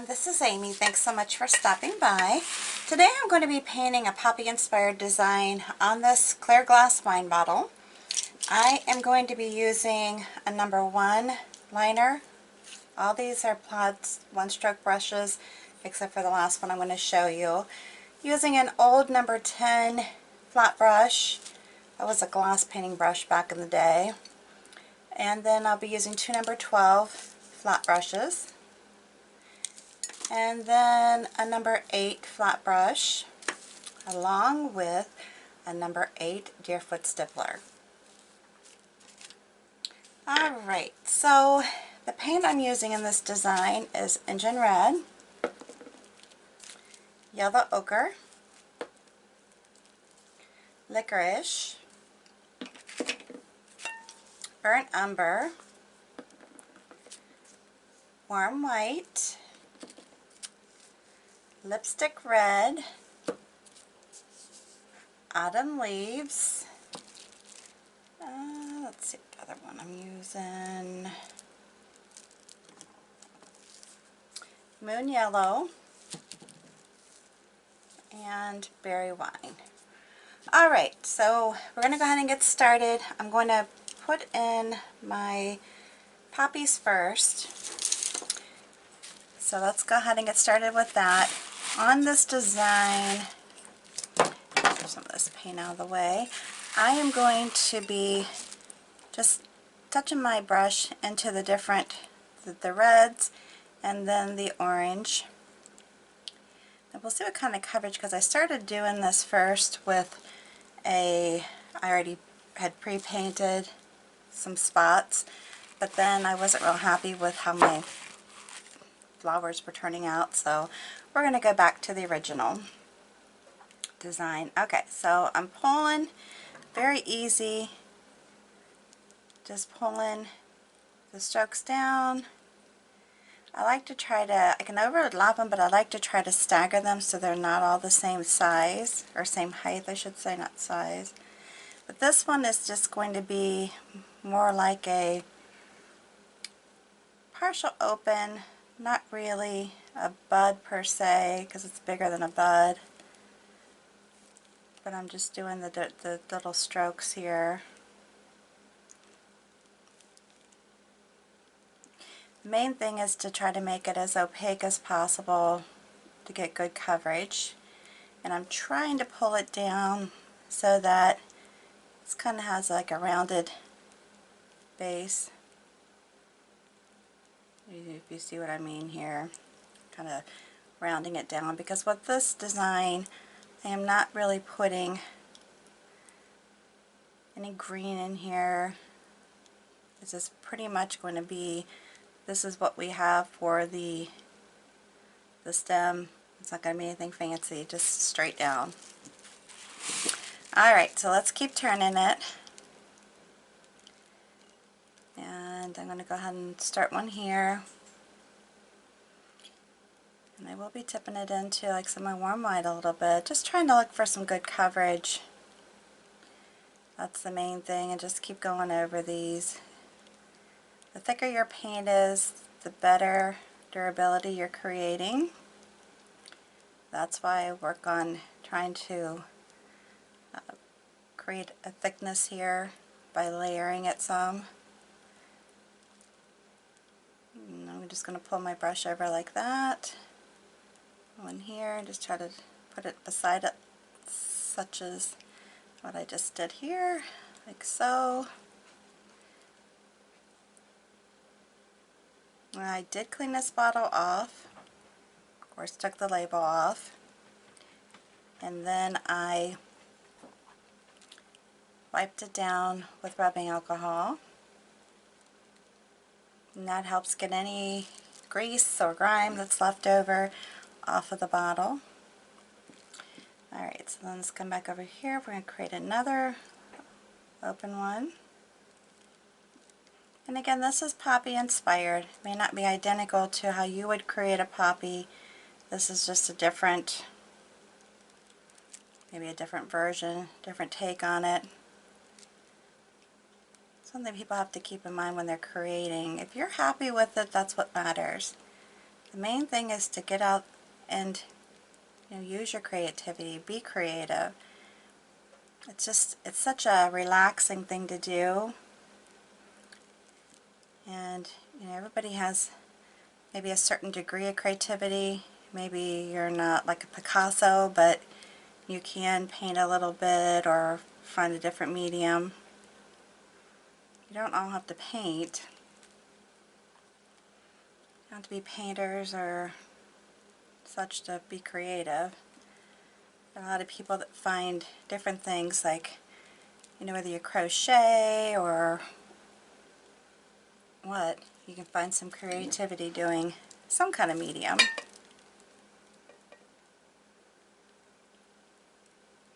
This is Amy. Thanks so much for stopping by. Today I'm going to be painting a poppy inspired design on this clear glass wine bottle. I am going to be using a number 1 liner. All these are Plod's one-stroke brushes except for the last one I'm going to show you. Using an old number 10 flat brush. That was a glass painting brush back in the day. And then I'll be using 2 number 12 flat brushes. And then a number 8 flat brush along with a number 8 Deerfoot Stippler. Alright, so the paint I'm using in this design is Engine Red, Yellow Ochre, Licorice, Burnt Umber, Warm White, Lipstick Red, Autumn Leaves, let's see what other one I'm using, Moon Yellow, and Berry Wine. Alright, so we're going to go ahead and get started. I'm going to put in my poppies first. So let's go ahead and get started with that. On this design, get some of this paint out of the way, I am going to be just touching my brush into the different, the reds and then the orange. And we'll see what kind of coverage, because I started doing this first with I already had pre-painted some spots, but then I wasn't real happy with how my flowers were turning out, so we're going to go back to the original design. Okay, so I'm pulling, very easy, just pulling the strokes down. I like to try to, I can overlap them, but I like to try to stagger them so they're not all the same size, or same height I should say, not size. But this one is just going to be more like a partial open, not really a bud per se, because it's bigger than a bud. But I'm just doing the little strokes here. The main thing is to try to make it as opaque as possible to get good coverage. And I'm trying to pull it down so that it kind of has like a rounded base. If you see what I mean here, kind of rounding it down, because with this design I am not really putting any green in here. This is pretty much going to be, this is what we have for the stem. It's not going to be anything fancy, just straight down. Alright, so let's keep turning it. And I'm going to go ahead and start one here. And I will be tipping it into like some warm white a little bit, just trying to look for some good coverage. That's the main thing, and just keep going over these. The thicker your paint is, the better durability you're creating. That's why I work on trying to create a thickness here by layering it some. And I'm just going to pull my brush over like that. One here, and just try to put it beside it, such as what I just did here, like so. And I did clean this bottle off, of course took the label off, and then I wiped it down with rubbing alcohol, and that helps get any grease or grime that's left over off of the bottle. Alright, so then let's come back over here. We're going to create another open one. And again, this is poppy inspired. It may not be identical to how you would create a poppy. This is just a different, maybe a different version, different take on it. Something people have to keep in mind when they're creating. If you're happy with it, that's what matters. The main thing is to get out and use your creativity, be creative. It's such a relaxing thing to do, and everybody has maybe a certain degree of creativity. Maybe you're not like a Picasso, but you can paint a little bit or find a different medium. You don't all have to paint. You don't have to be painters or such to be creative. There are a lot of people that find different things, like whether you crochet or what, you can find some creativity doing some kind of medium.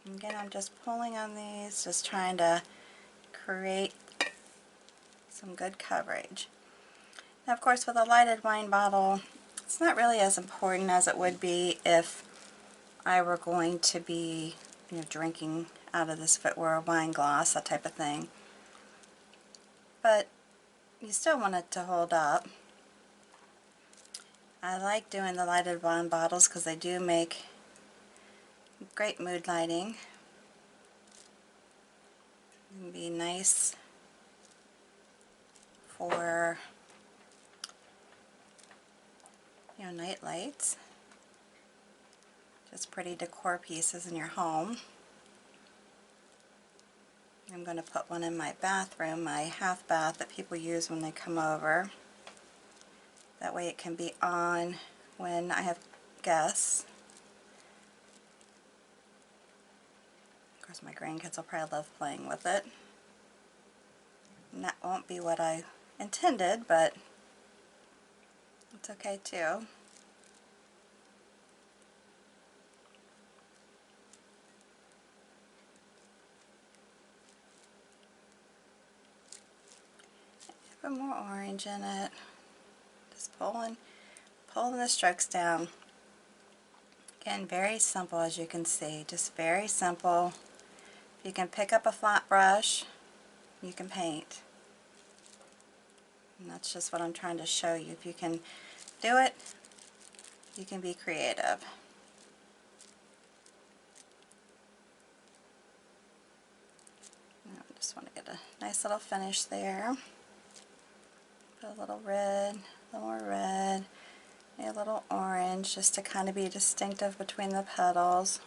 Again, I'm just pulling on these, just trying to create some good coverage. Now, of course, with a lighted wine bottle, it's not really as important as it would be if I were going to be, drinking out of this, if it were a wine glass, that type of thing. But you still want it to hold up. I like doing the lighted wine bottles because they do make great mood lighting. It can be nice for night lights. Just pretty decor pieces in your home. I'm going to put one in my bathroom, my half bath that people use when they come over. That way it can be on when I have guests. Of course, my grandkids will probably love playing with it. And that won't be what I intended, but it's okay too. Put more orange in it. Just pulling the strokes down. Again, very simple, as you can see, just very simple. If you can pick up a flat brush, you can paint. And that's just what I'm trying to show you. If you can do it, you can be creative. Now I just want to get a nice little finish there. Put a little red, a little more red, a little orange, just to kind of be distinctive between the petals.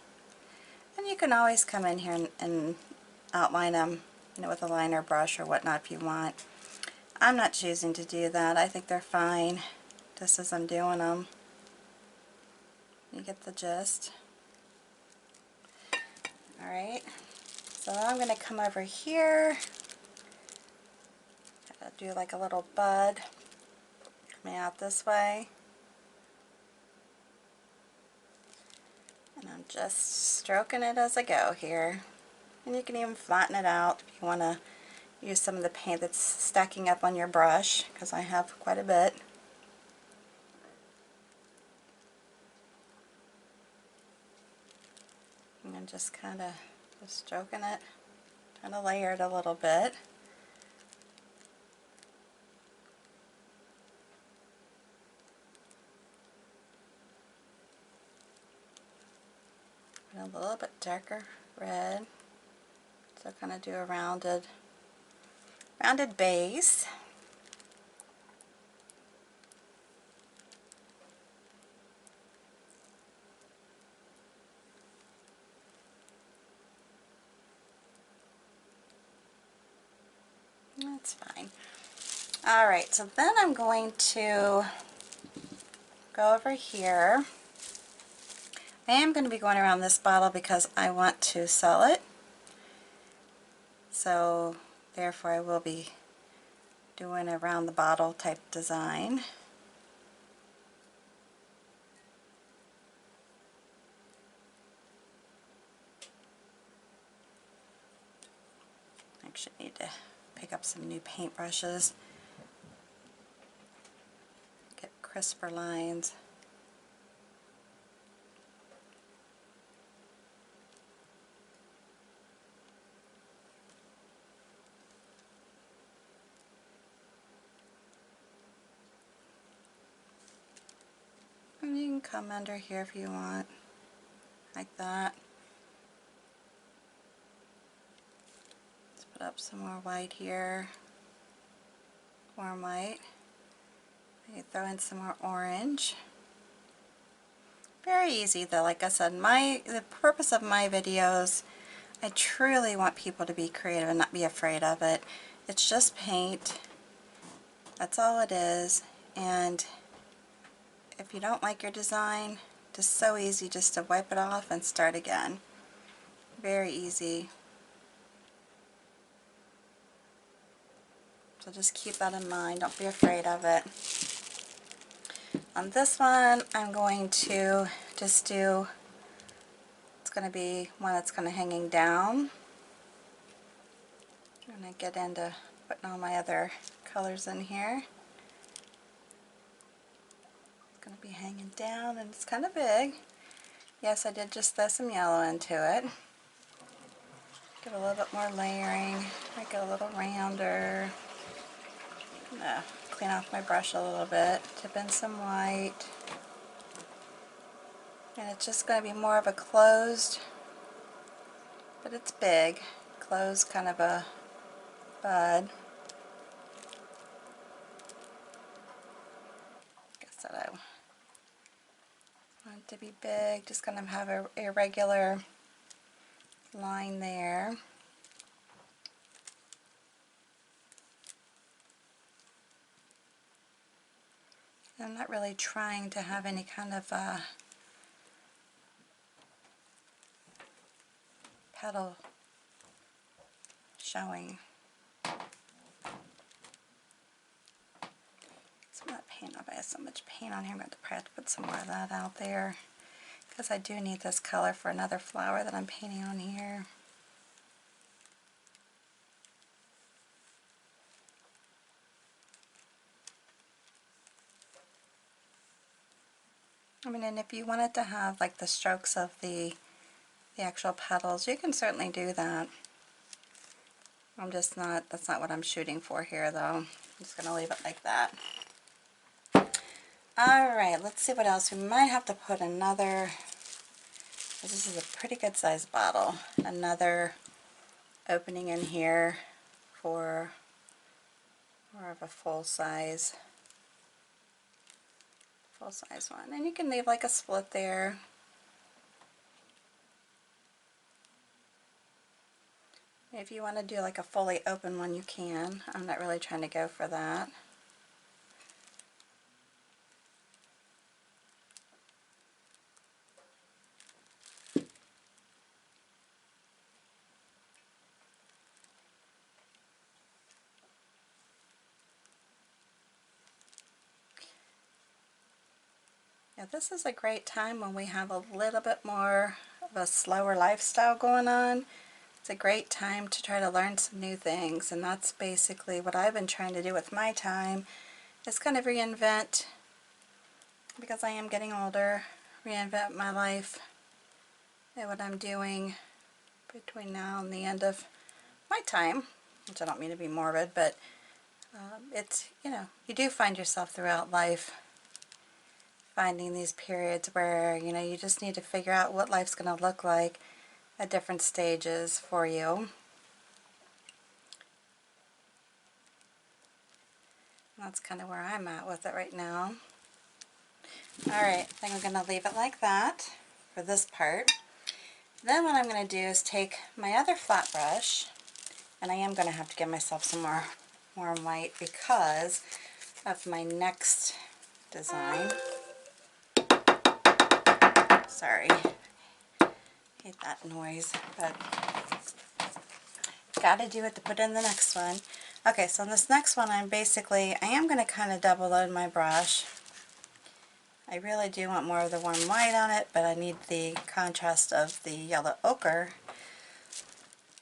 And you can always come in here and outline them, with a liner brush or whatnot if you want. I'm not choosing to do that. I think they're fine just as I'm doing them. You get the gist. Alright, so I'm going to come over here. Do like a little bud coming out this way. And I'm just stroking it as I go here. And you can even flatten it out if you want to use some of the paint that's stacking up on your brush, because I have quite a bit. And I'm just kind of stroking it, trying to layer it a little bit. And a little bit darker red, so kind of do a rounded base. That's fine. Alright, so then I'm going to go over here. I am going to be going around this bottle because I want to sell it. So therefore I will be doing a round the bottle type design. Actually need to pick up some new paintbrushes. Get crisper lines. come under here if you want, like that. Let's put up some more white here, warm white. Maybe throw in some more orange. Very easy though, like I said, the purpose of my videos, I truly want people to be creative and not be afraid of it. It's just paint. That's all it is. And if you don't like your design, it's so easy just to wipe it off and start again. Very easy. So just keep that in mind. Don't be afraid of it. On this one, I'm going to just do, it's going to be one that's kind of hanging down. I'm going to get into putting all my other colors in here. It's going to be hanging down and it's kind of big. Yes, I did just throw some yellow into it. Give it a little bit more layering, make it a little rounder. Clean off my brush a little bit, dip in some white. And it's just going to be more of a closed, but it's big, closed kind of a bud. Guess that I want it to be big, just kind of have a irregular line there. I'm not really trying to have any kind of petal showing. Some of that paint, I have so much paint on here, I'm going to have to put some more of that out there because I do need this color for another flower that I'm painting on here. I mean, and if you wanted to have like the strokes of the actual petals, you can certainly do that. I'm just not, that's not what I'm shooting for here though. I'm just going to leave it like that. Alright, let's see what else. We might have to put another, this is a pretty good sized bottle, another opening in here for more of a full size one. And you can leave like a split there. If you want to do like a fully open one, you can. I'm not really trying to go for that. Yeah, this is a great time when we have a little bit more of a slower lifestyle going on. It's a great time to try to learn some new things, and that's basically what I've been trying to do with my time, is kind of reinvent, because I am getting older, reinvent my life and what I'm doing between now and the end of my time, which I don't mean to be morbid, but it's, you know, you do find yourself throughout life finding these periods where, you know, you just need to figure out what life's going to look like at different stages for you. And that's kind of where I'm at with it right now. Alright, I think I'm going to leave it like that for this part. Then what I'm going to do is take my other flat brush, and I am going to have to give myself some more warm white because of my next design. Sorry, hate that noise, but gotta do it to put in the next one. Okay, so in this next one I am going to kind of double load my brush. I really do want more of the warm white on it, but I need the contrast of the yellow ochre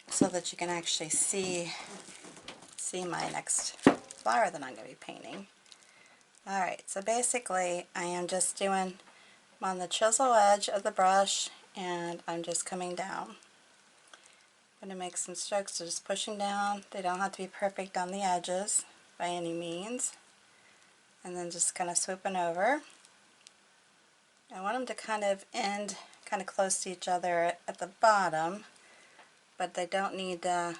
so that you can actually see my next flower that I'm going to be painting. Alright, so basically I am just doing, I'm on the chisel edge of the brush and I'm just coming down. I'm going to make some strokes, so just pushing down. They don't have to be perfect on the edges by any means. And then just kind of swooping over. I want them to kind of end kind of close to each other at the bottom, but they don't need to.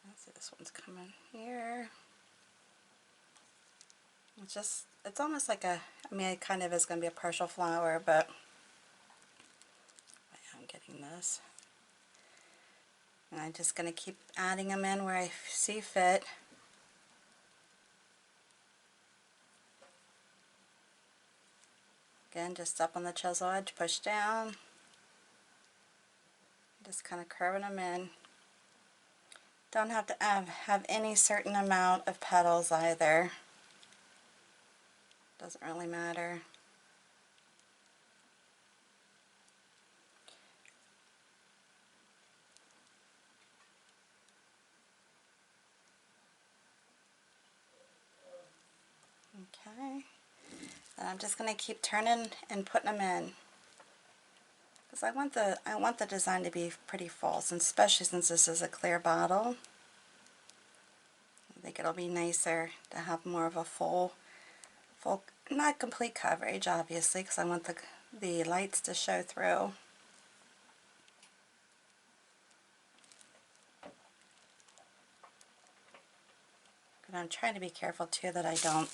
Let's see, this one's coming here. It's almost like a, I mean, it kind of is going to be a partial flower, but I'm getting this. And I'm just going to keep adding them in where I see fit. Again, just up on the chisel edge, push down. Just kind of curving them in. Don't have to have any certain amount of petals either. Doesn't really matter. Okay. And I'm just going to keep turning and putting them in. Because I want the design to be pretty full, and especially since this is a clear bottle. I think it'll be nicer to have more of a full, not complete coverage obviously, because I want the lights to show through. And I'm trying to be careful too that I don't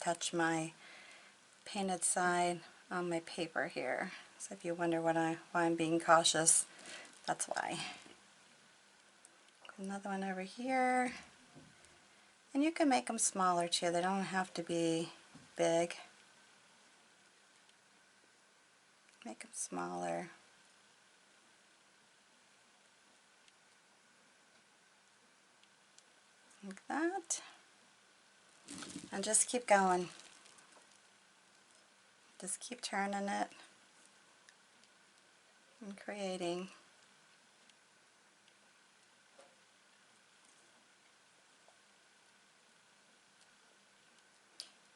touch my painted side on my paper here. So if you wonder why I'm being cautious, that's why. Another one over here. And you can make them smaller too. They don't have to be big. Make them smaller. Like that. And just keep going. Just keep turning it and creating.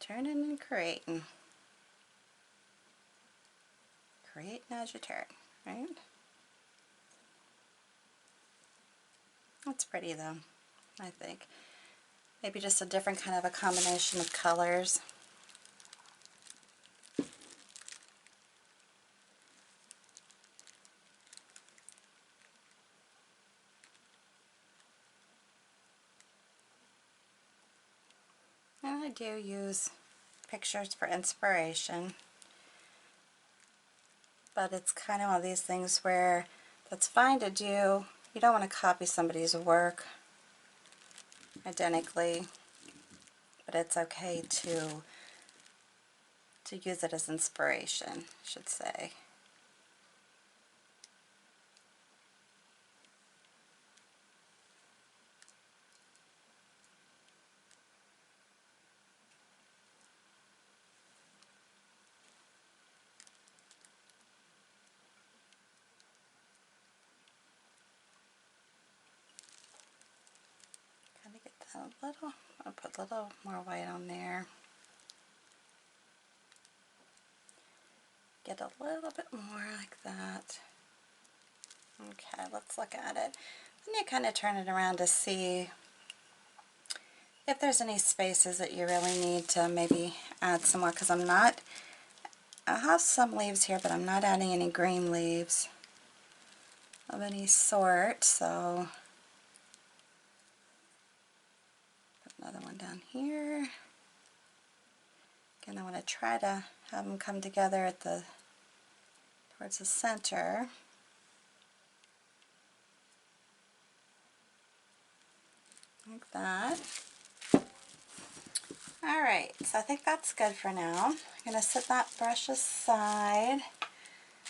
Turning and creating. Creating as you turn, right? That's pretty though, I think. Maybe just a different kind of a combination of colors. And I do use pictures for inspiration, but it's kind of one of these things where that's fine to do. You don't want to copy somebody's work identically, but it's okay to use it as inspiration, I should say. Kind of get that a little, I'll put a little more white on there. Get a little bit more like that. Okay, let's look at it. Then you kind of turn it around to see if there's any spaces that you really need to maybe add some more, because I have some leaves here, but I'm not adding any green leaves of any sort, so put another one down here. Again, I want to try to have them come together at towards the center. Like that. Alright, so I think that's good for now. I'm going to set that brush aside.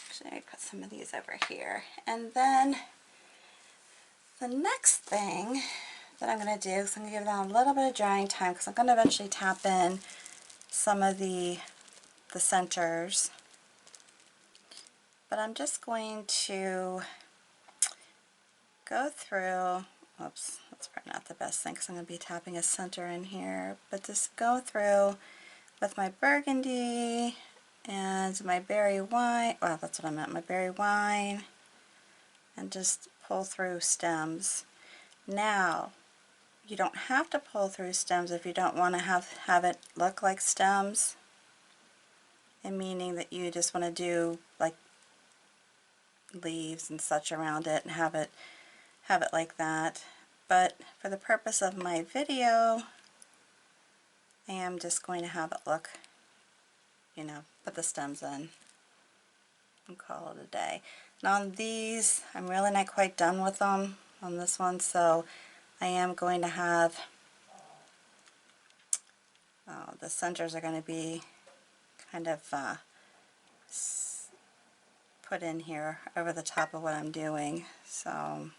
Actually, I put some of these over here. And then the next thing that I'm going to do is I'm going to give that a little bit of drying time, because I'm going to eventually tap in some of the centers. But I'm just going to go through, oops, that's probably not the best thing because I'm going to be tapping a center in here, but just go through with my burgundy and my berry wine, well, that's what I meant, my berry wine, and just pull through stems. Now, you don't have to pull through stems if you don't want to have it look like stems. and meaning that you just want to do like leaves and such around it and have it like that. But for the purpose of my video, I am just going to have it look, you know, put the stems in and call it a day. Now on these, I'm really not quite done with them on this one, so I am going to have, the centers are going to be kind of put in here over the top of what I'm doing. So,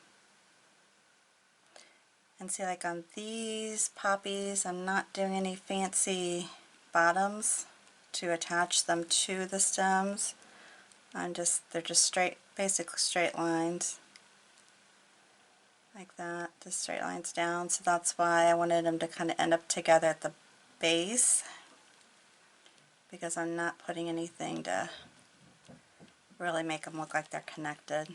and see, like on these poppies, I'm not doing any fancy bottoms to attach them to the stems. They're just straight, basically straight lines like that, just straight lines down. So that's why I wanted them to kind of end up together at the base, because I'm not putting anything to really make them look like they're connected.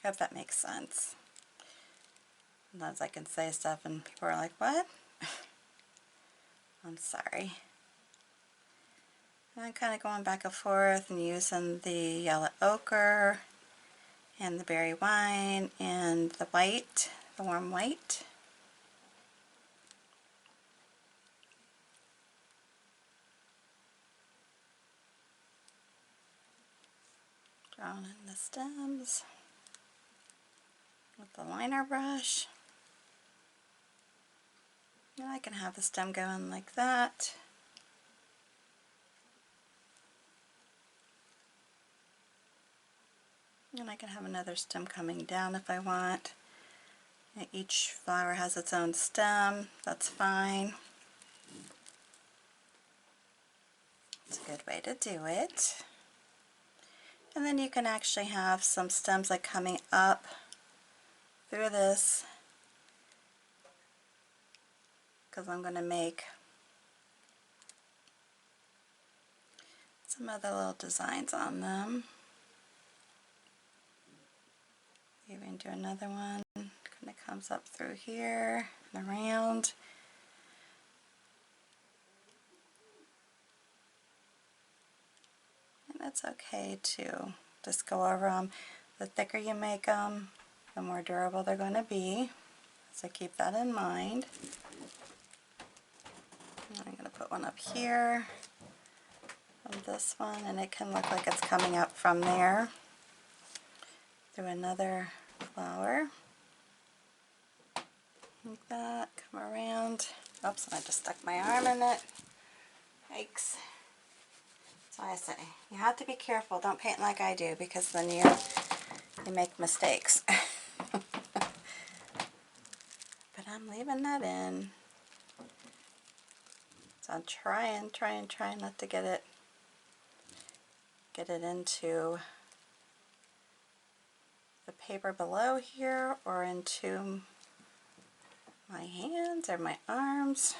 I hope that makes sense. Sometimes I can say stuff and people are like, what? I'm sorry. And I'm kind of going back and forth and using the yellow ochre and the berry wine and the white, the warm white. Drawing in the stems with the liner brush. And I can have the stem going like that. And I can have another stem coming down if I want. And each flower has its own stem, that's fine. It's a good way to do it. And then you can actually have some stems like coming up through this, because I'm going to make some other little designs on them. Even do another one, kind of comes up through here and around. And it's okay to just go over them. The thicker you make them, the more durable they're going to be. So keep that in mind. And I'm going to put one up here on this one, and it can look like it's coming up from there through another flower. Like that, come around. Oops, I just stuck my arm in it. Yikes. That's why I say, you have to be careful. Don't paint like I do, because then you make mistakes. But I'm leaving that in. So I'm trying not to get it into the paper below here or into my hands or my arms.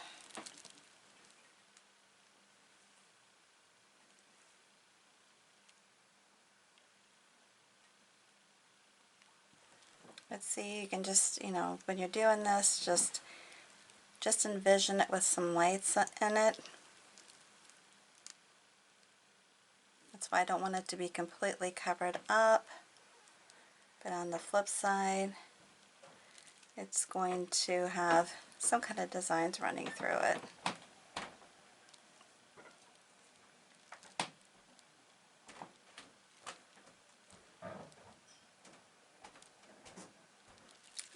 But see, you can just, you know, when you're doing this, just envision it with some lights in it. That's why I don't want it to be completely covered up. But on the flip side, it's going to have some kind of designs running through it.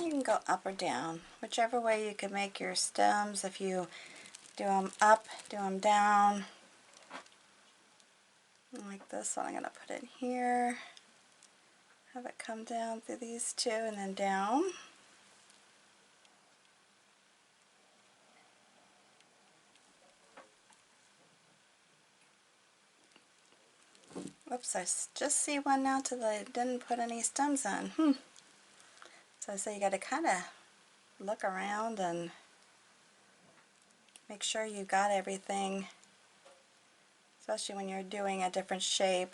You can go up or down, whichever way you can make your stems. If you do them up, do them down. Like this one, I'm going to put it here. Have it come down through these two and then down. Oops, I just see one now till I didn't put any stems on. So you got to kind of look around and make sure you got everything, especially when you're doing a different shape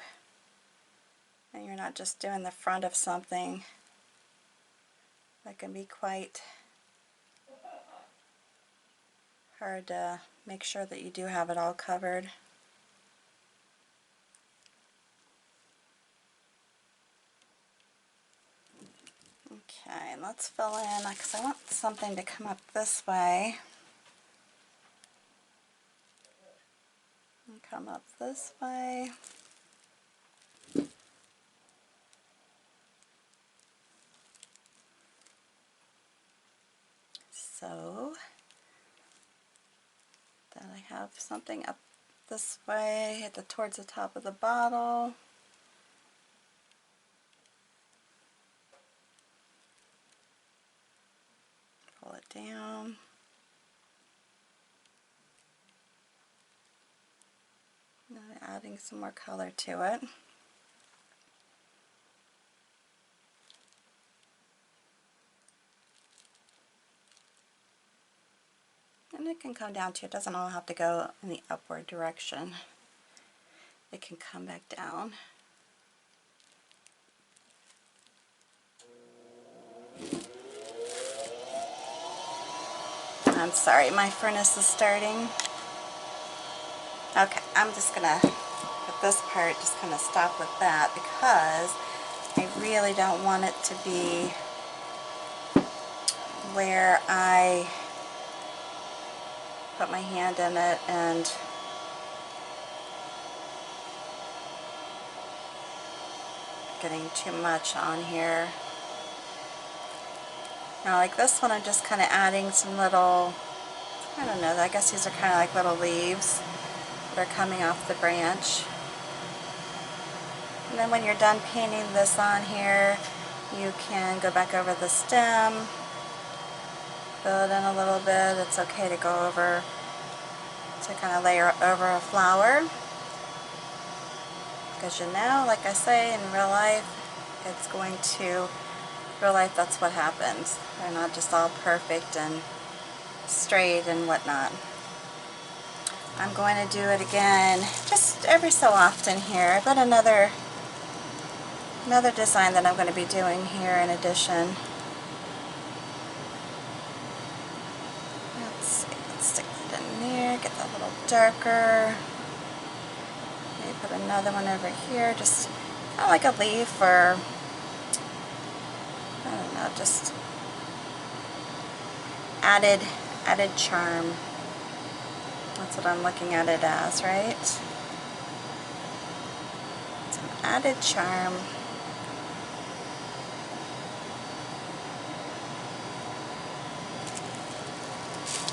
and you're not just doing the front of something. That can be quite hard to make sure that you do have it all covered. Okay, let's fill in, because I want something to come up this way. And come up this way. So then I have something up this way towards the top of the bottle. Pull it down. Now adding some more color to it. And it can come down too. It doesn't all have to go in the upward direction. It can come back down. I'm sorry, my furnace is starting. Okay, I'm just gonna, at this part, just kind of stop with that because I really don't want it to be where I put my hand in it and getting too much on here. Now like this one, I'm just kind of adding some little, I don't know, I guess these are kind of like little leaves that are coming off the branch. And then when you're done painting this on here, you can go back over the stem, fill it in a little bit. It's okay to go over, to kind of layer over a flower. Because you know, like I say, in real life, it's going to, real life, that's what happens. They're not just all perfect and straight and whatnot. I'm going to do it again just every so often here. I've got another design that I'm going to be doing here in addition. Let's see, let's stick that in there, get that a little darker. Maybe put another one over here, just kind of like a leaf or, I don't know, just added charm. That's what I'm looking at it as, right? Some added charm.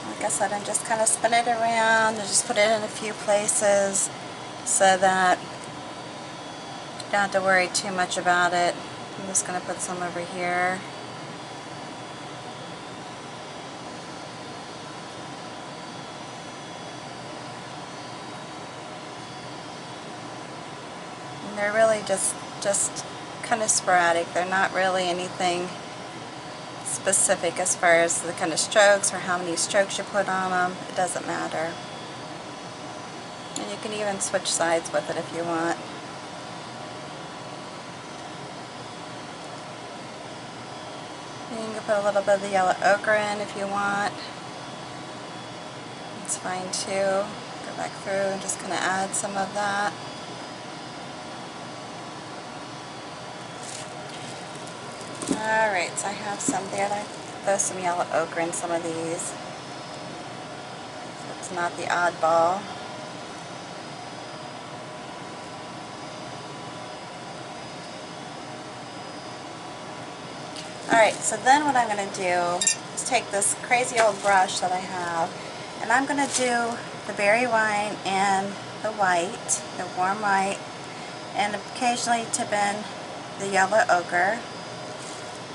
Like I said, I'm just kind of spinning it around and just put it in a few places so that you don't have to worry too much about it. I'm just going to put some over here. And they're really just kind of sporadic. They're not really anything specific as far as the kind of strokes or how many strokes you put on them. It doesn't matter. And you can even switch sides with it if you want. And you can put a little bit of the yellow ochre in if you want. It's fine too. Go back through and just kind of add some of that. Alright, so I have some there. I throw some yellow ochre in some of these. So it's not the oddball. Alright, so then what I'm going to do is take this crazy old brush that I have, and I'm going to do the berry wine and the white, the warm white, and occasionally tip in the yellow ochre.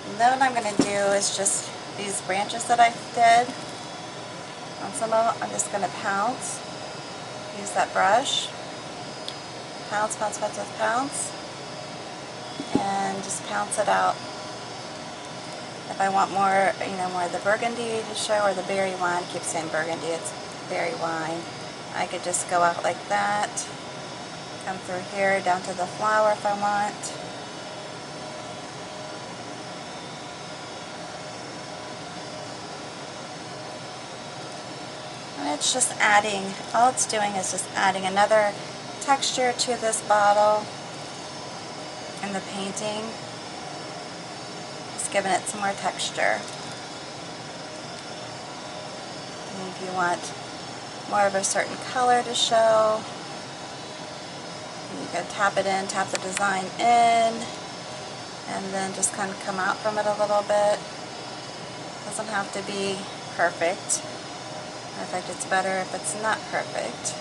And then what I'm going to do is just these branches that I did, on some of them, I'm just going to pounce, use that brush, pounce, pounce, pounce, pounce, pounce, and just pounce it out. If I want more, you know, more of the burgundy to show, or the berry wine, I keep saying burgundy, it's berry wine, I could just go out like that, come through here, down to the flower if I want. much just adding, all it's doing is just adding another texture to this bottle and the painting. Just giving it some more texture. And if you want more of a certain color to show, you can tap it in, tap the design in, and then just kind of come out from it a little bit. Doesn't have to be perfect. In fact, it's better if it's not perfect.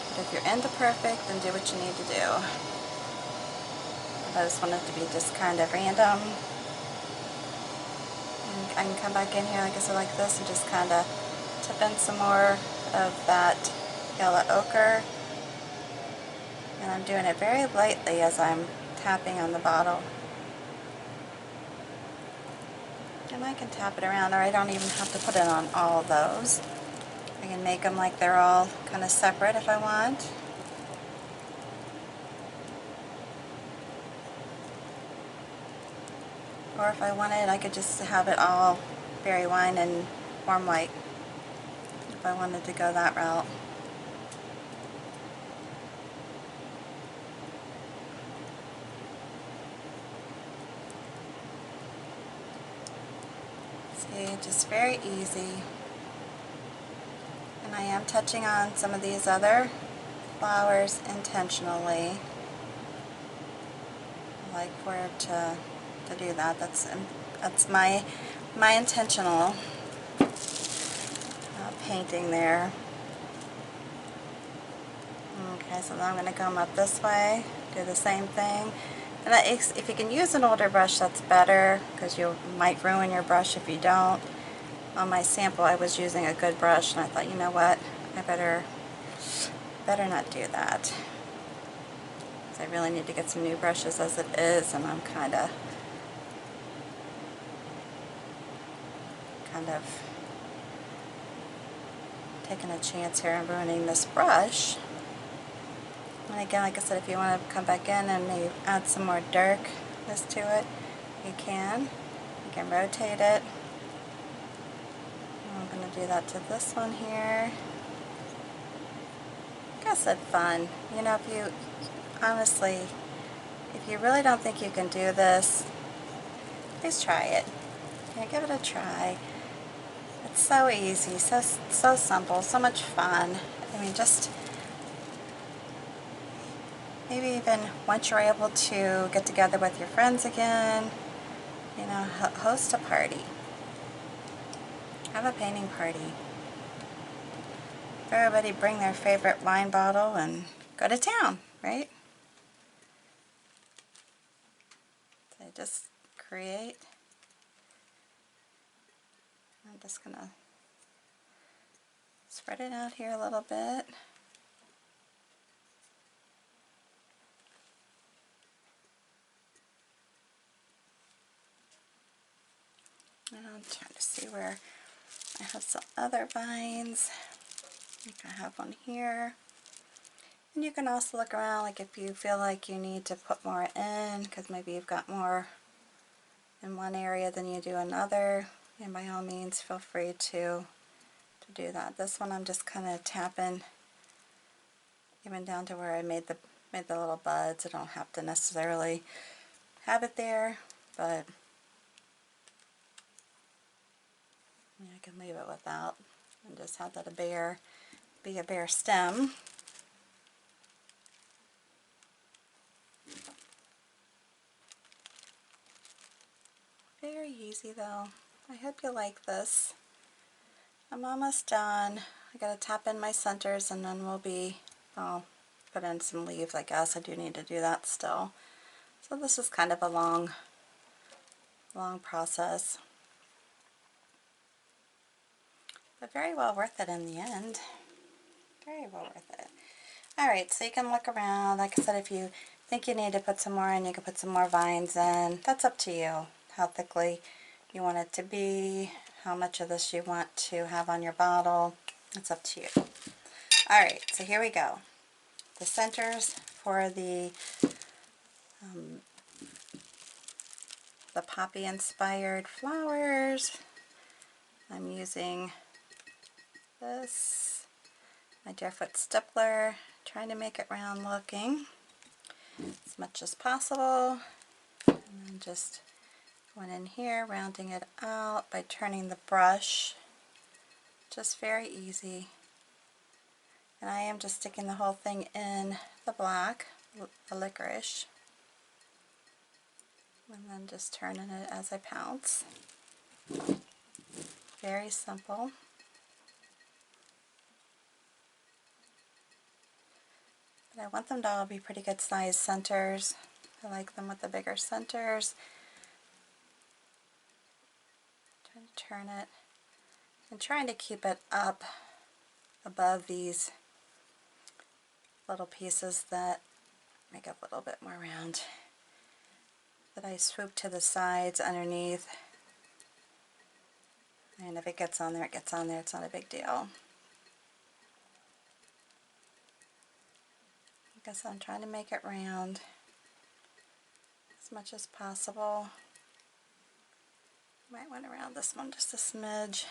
But if you're into perfect, then do what you need to do. I just want it to be just kind of random. And I can come back in here, like I said, like this, and just kind of tip in some more of that yellow ochre. And I'm doing it very lightly as I'm tapping on the bottle. And I can tap it around, or I don't even have to put it on all of those. I can make them like they're all kind of separate if I want. Or if I wanted, I could just have it all berry wine and warm white if I wanted to go that route. See, just very easy. And I am touching on some of these other flowers intentionally. I like for it to do that. That's my intentional painting there. Okay, so now I'm going to come up this way, do the same thing. And if you can use an older brush, that's better, because you might ruin your brush if you don't. On my sample, I was using a good brush, and I thought, you know what, I better not do that. I really need to get some new brushes as it is, and I'm kind of taking a chance here and ruining this brush. And again, like I said, if you want to come back in and maybe add some more darkness to it, you can. You can rotate it. I'm going to do that to this one here. Like I said, fun. You know, if you, honestly, if you really don't think you can do this, please try it. Yeah, give it a try. It's so easy, so simple, so much fun. I mean, just maybe even once you're able to get together with your friends again, you know, host a party. Have a painting party. Everybody bring their favorite wine bottle and go to town, right? So just create. I'm just going to spread it out here a little bit. And I'm trying to see where I have some other vines. I think I have one here. And you can also look around, like if you feel like you need to put more in, because maybe you've got more in one area than you do another, and by all means feel free to do that. This one I'm just kind of tapping even down to where I made the little buds. I don't have to necessarily have it there, but yeah, I can leave it without and just have that be a bare stem. Very easy though. I hope you like this. I'm almost done. I gotta tap in my centers and then I'll put in some leaves, I guess. I do need to do that still. So this is kind of a long process. But very well worth it in the end. Very well worth it. Alright, so you can look around. Like I said, if you think you need to put some more in, you can put some more vines in. That's up to you. How thickly you want it to be, how much of this you want to have on your bottle. It's up to you. Alright, so here we go. The centers for the poppy inspired flowers. I'm using this, my Deerfoot Stippler, trying to make it round looking as much as possible, and then just going in here, rounding it out by turning the brush. Just very easy. And I am just sticking the whole thing in the black, the licorice, and then just turning it as I pounce. Very simple. But I want them to all be pretty good sized centers. I like them with the bigger centers. Trying to turn it and trying to keep it up above these little pieces that make it a little bit more round. That I swoop to the sides underneath. And if it gets on there, it gets on there. It's not a big deal. Like I said, I'm trying to make it round as much as possible. Might want to round this one just a smidge.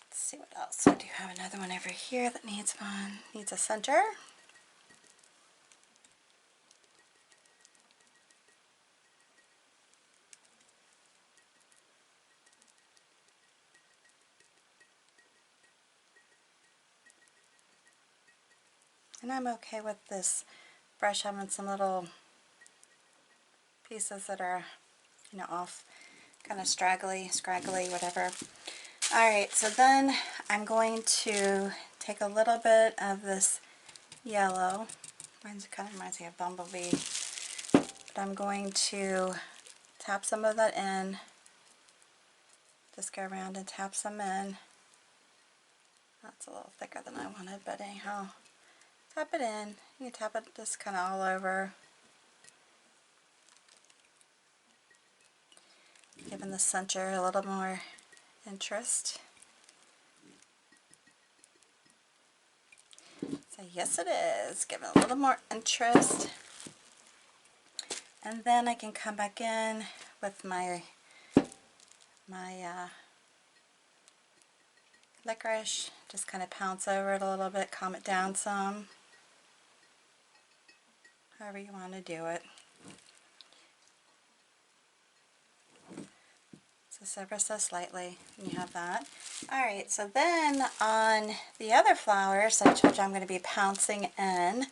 Let's see what else. I do have another one over here that needs a center. And I'm okay with this brush having some little pieces that are, you know, off, kind of scraggly, whatever. Alright, so then I'm going to take a little bit of this yellow. It kind of reminds me of Bumblebee. But I'm going to tap some of that in. Just go around and tap some in. That's a little thicker than I wanted, but anyhow. Tap it in. You can tap it just kind of all over. Giving the center a little more interest. So yes it is. Give it a little more interest. And then I can come back in with my licorice. Just kind of pounce over it a little bit, calm it down some. However you want to do it. Just ever so slightly, and you have that. Alright, so then on the other flowers I told you I'm going to be pouncing in,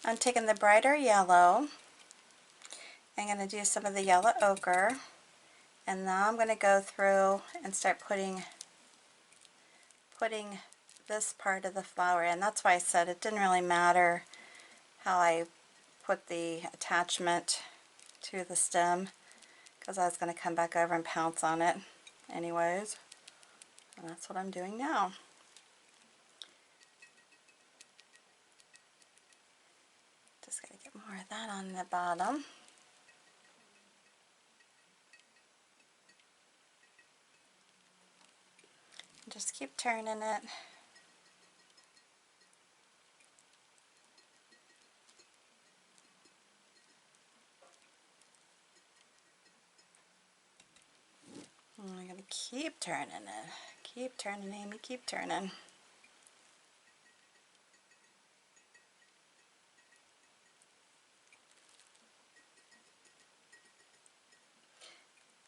I'm taking the brighter yellow. I'm going to do some of the yellow ochre, and now I'm going to go through and start putting this part of the flower in. That's why I said it didn't really matter how I put the attachment to the stem, because I was going to come back over and pounce on it anyways. And that's what I'm doing now. Just got to get more of that on the bottom. Just keep turning it. And I'm going to keep turning it. Keep turning, Amy, keep turning.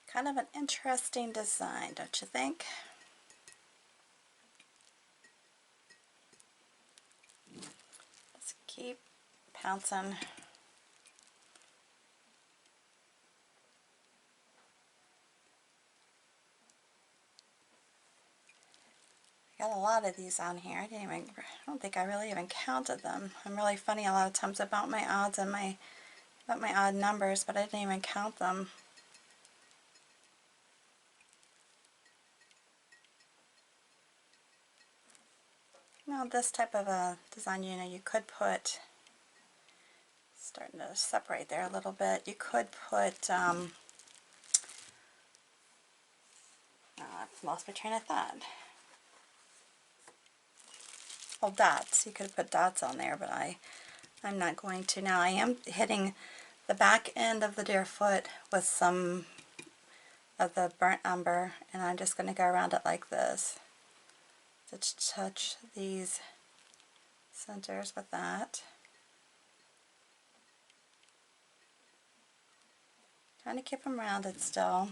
Kind of an interesting design, don't you think? Just keep pouncing. I got a lot of these on here. I don't think I really even counted them. I'm really funny a lot of times about my odds and my odd numbers, but I didn't even count them. Now this type of a design, you know, you could put, starting to separate there a little bit, you could put, oh, I've lost my train of thought. Well, dots. You could have put dots on there, but I'm not going to. Now I am hitting the back end of the Deerfoot with some of the burnt umber, and I'm just going to go around it like this to touch these centers with that. Trying to keep them rounded still. I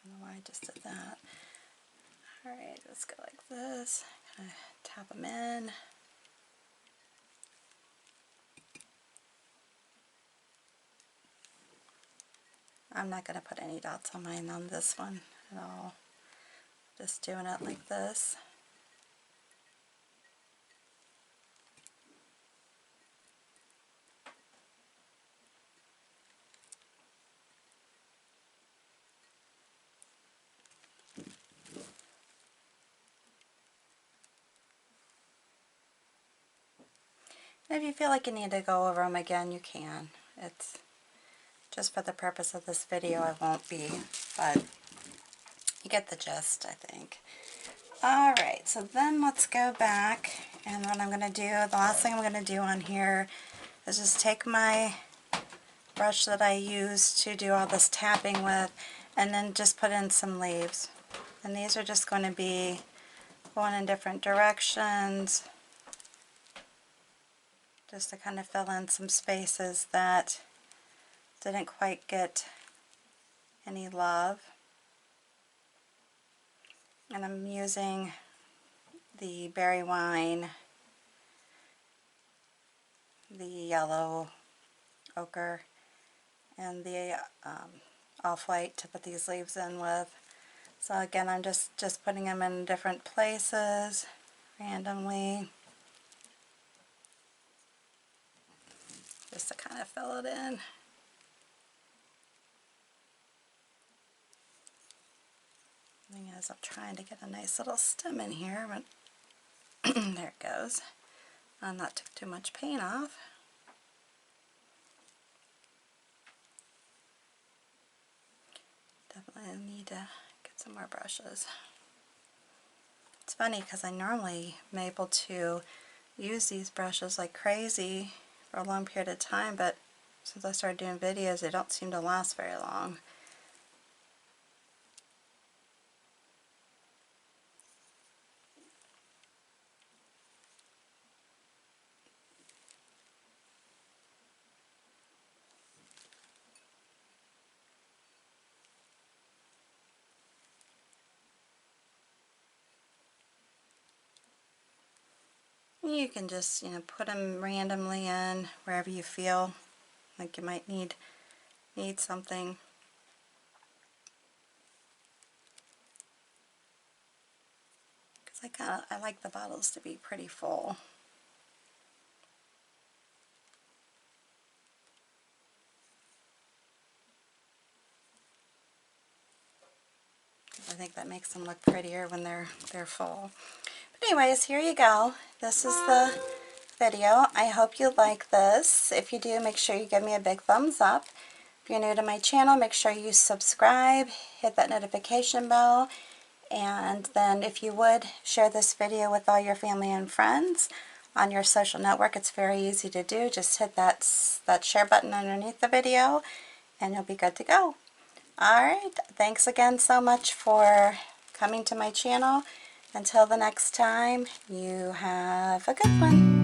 don't know why I just did that. Alright, let's go like this. Kind of tap them in. I'm not going to put any dots on mine on this one at all. Just doing it like this. And if you feel like you need to go over them again, you can. It's just for the purpose of this video, I won't be, but you get the gist, I think. Alright, so then let's go back, and what I'm going to do, the last thing I'm going to do on here is just take my brush that I used to do all this tapping with, and then just put in some leaves. And these are just going to be going in different directions, just to kind of fill in some spaces that didn't quite get any love. And I'm using the berry wine, the yellow ochre, and the off-white to put these leaves in with. So again, I'm just putting them in different places randomly, just to kind of fill it in. Thing is, I'm trying to get a nice little stem in here, but there it goes. Not took too much paint off. Definitely need to get some more brushes. It's funny because I normally am able to use these brushes like crazy for a long period of time, but since I started doing videos, they don't seem to last very long. You can just, put them randomly in wherever you feel like you might need something. Because I like the bottles to be pretty full. I think that makes them look prettier when they're full. But anyways, here you go. This is the video. I hope you like this. If you do, make sure you give me a big thumbs up. If you're new to my channel, make sure you subscribe, hit that notification bell, and then if you would, share this video with all your family and friends on your social network. It's very easy to do. Just hit that share button underneath the video and you'll be good to go. Alright, thanks again so much for coming to my channel. Until the next time, you have a good one.